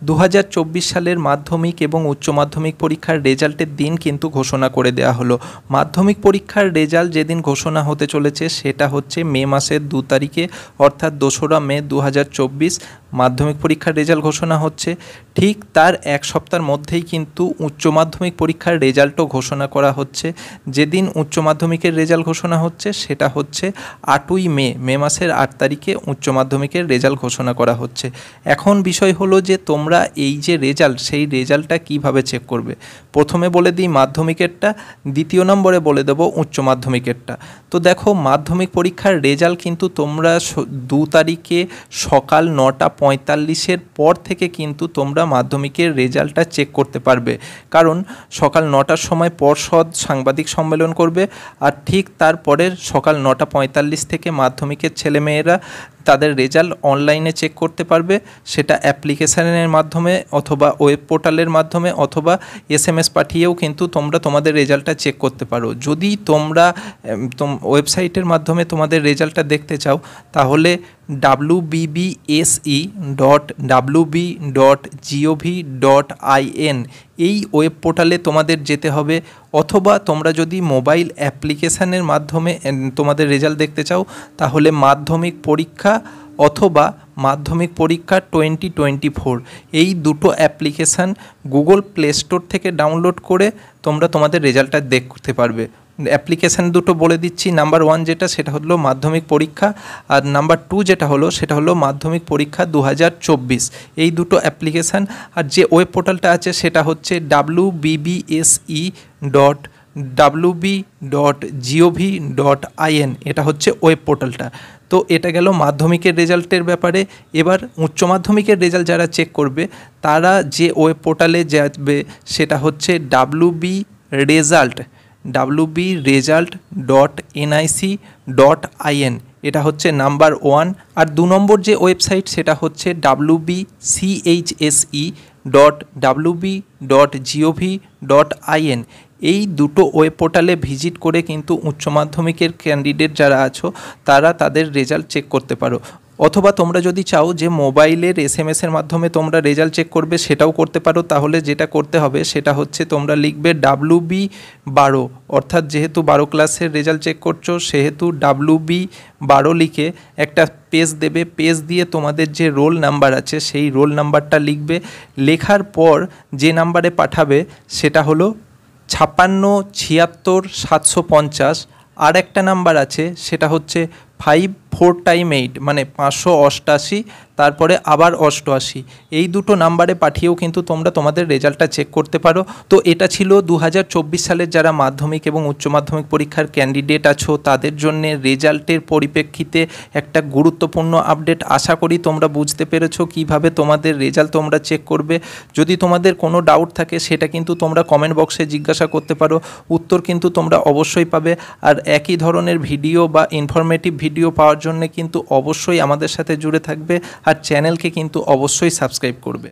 2024 সালের মাধ্যমিক এবং উচ্চ মাধ্যমিক পরীক্ষার রেজাল্টের দিন কিন্তু ঘোষণা করে দেওয়া হলো। মাধ্যমিক পরীক্ষার রেজাল্ট যেদিন ঘোষণা হতে চলেছে সেটা হচ্ছে মে মাসের 2 তারিখে, অর্থাৎ 2রা মে 2024 মাধ্যমিক পরীক্ষার রেজাল্ট ঘোষণা হচ্ছে। ঠিক তার এক সপ্তাহের মধ্যেই কিন্তু উচ্চ মাধ্যমিক পরীক্ষার রেজাল্টও ঘোষণা করা হচ্ছে। যেদিন উচ্চ মাধ্যমিকের রেজাল্ট ঘোষণা হচ্ছে সেটা হচ্ছে 8ই মে মাসের 8 তারিখে উচ্চ মাধ্যমিকের রেজাল্ট ঘোষণা করা হচ্ছে। এখন বিষয় হলো যে তোমরা এই যে রেজাল্ট, সেই রেজাল্টটা কিভাবে চেক করবে। প্রথমে বলে দিই মাধ্যমিকেরটা, দ্বিতীয় নম্বরে বলে দেবো উচ্চ মাধ্যমিকেরটা। তো দেখো, মাধ্যমিক পরীক্ষার রেজাল্ট কিন্তু তোমরা 2 তারিখে সকাল 9:45 পর থেকে কিন্তু তোমরা মাধ্যমিকের রেজাল্টটা চেক করতে পারবে। কারণ সকাল 9টার সময় পর্ষদ সাংবাদিক সম্মেলন করবে, আর ঠিক তারপরের সকাল 9:45 থেকে মাধ্যমিকের ছেলেমেয়েরা তাদের রেজাল্ট অনলাইনে চেক করতে পারবে। সেটা অ্যাপ্লিকেশানের মাধ্যমে অথবা ওয়েব পোর্টালের মাধ্যমে অথবা SMS পাঠিয়েও কিন্তু তোমরা তোমাদের রেজাল্টটা চেক করতে পারো। যদি তোমরা ওয়েবসাইটের মাধ্যমে তোমাদের রেজাল্টটা দেখতে চাও তাহলে wbbse.wb.gov.in এই ওয়েব পোর্টালে তোমাদের যেতে হবে, অথবা তোমরা যদি মোবাইল অ্যাপ্লিকেশানের মাধ্যমে তোমাদের রেজাল্ট দেখতে চাও তাহলে মাধ্যমিক পরীক্ষা অথবা মাধ্যমিক পরীক্ষা 2024 এই দুটো অ্যাপ্লিকেশান গুগল প্লে স্টোর থেকে ডাউনলোড করে তোমরা তোমাদের রেজাল্টটা দেখতে পারবে। অ্যাপ্লিকেশান দুটো বলে দিচ্ছি। নাম্বার 1 যেটা, সেটা হলো মাধ্যমিক পরীক্ষা, আর নাম্বার 2 যেটা হলো সেটা হলো মাধ্যমিক পরীক্ষা 2024। এই দুটো অ্যাপ্লিকেশান। আর যে ওয়েব পোর্টালটা আছে সেটা হচ্ছে wbbse.wb.gov.in এটা হচ্ছে ওয়েব পোর্টালটা। তো এটা গেল মাধ্যমিকের রেজাল্টের ব্যাপারে। এবার উচ্চ মাধ্যমিকের রেজাল্ট যারা চেক করবে তারা যে ওয়েব পোর্টালে যাবে সেটা হচ্ছে wbresult.nic.in এটা হচ্ছে নাম্বার 1। আর 2 নম্বর যে ওয়েবসাইট সেটা হচ্ছে wbchse.wb.gov.in এই দুটো ওয়েব পোর্টালে ভিজিট করে কিন্তু উচ্চ মাধ্যমিকের ক্যান্ডিডেট যারা আছো তারা তাদের রেজাল্ট চেক করতে পারো। অথবা তোমরা যদি চাও যে মোবাইলের SMS-এর মাধ্যমে তোমরা রেজাল্ট চেক করবে সেটাও করতে পারো। তাহলে যেটা করতে হবে সেটা হচ্ছে তোমরা লিখবে WB12, অর্থাৎ যেহেতু 12 ক্লাসের রেজাল্ট চেক করছো সেহেতু WB12 লিখে একটা পেজ দেবে। পেজ দিয়ে তোমাদের যে রোল নাম্বার আছে সেই রোল নাম্বারটা লিখবে। লেখার পর যে নাম্বারে পাঠাবে সেটা হলো 56764750। আর একটা নাম্বার আছে সেটা হচ্ছে 54x8 মানে 588, তারপরে আবার 88। এই দুটো নাম্বারে পাঠিয়েও কিন্তু তোমরা তোমাদের রেজাল্টটা চেক করতে পারো। তো এটা ছিল 2024 সালের যারা মাধ্যমিক এবং উচ্চ মাধ্যমিক পরীক্ষার ক্যান্ডিডেট আছো তাদের জন্য রেজাল্টের পরিপ্রেক্ষিতে একটা গুরুত্বপূর্ণ আপডেট। আশা করি তোমরা বুঝতে পেরেছো কিভাবে তোমাদের রেজাল্ট তোমরা চেক করবে। যদি তোমাদের কোনো ডাউট থাকে সেটা কিন্তু তোমরা কমেন্ট বক্সে জিজ্ঞাসা করতে পারো, উত্তর কিন্তু তোমরা অবশ্যই পাবে। আর একই ধরনের ভিডিও বা ইনফরমেটিভ ভিডিও পাওয়ার জন্য কিন্তু অবশ্যই আমাদের সাথে জুড়ে থাকবে, আর চ্যানেলকে কিন্তু অবশ্যই সাবস্ক্রাইব করবে।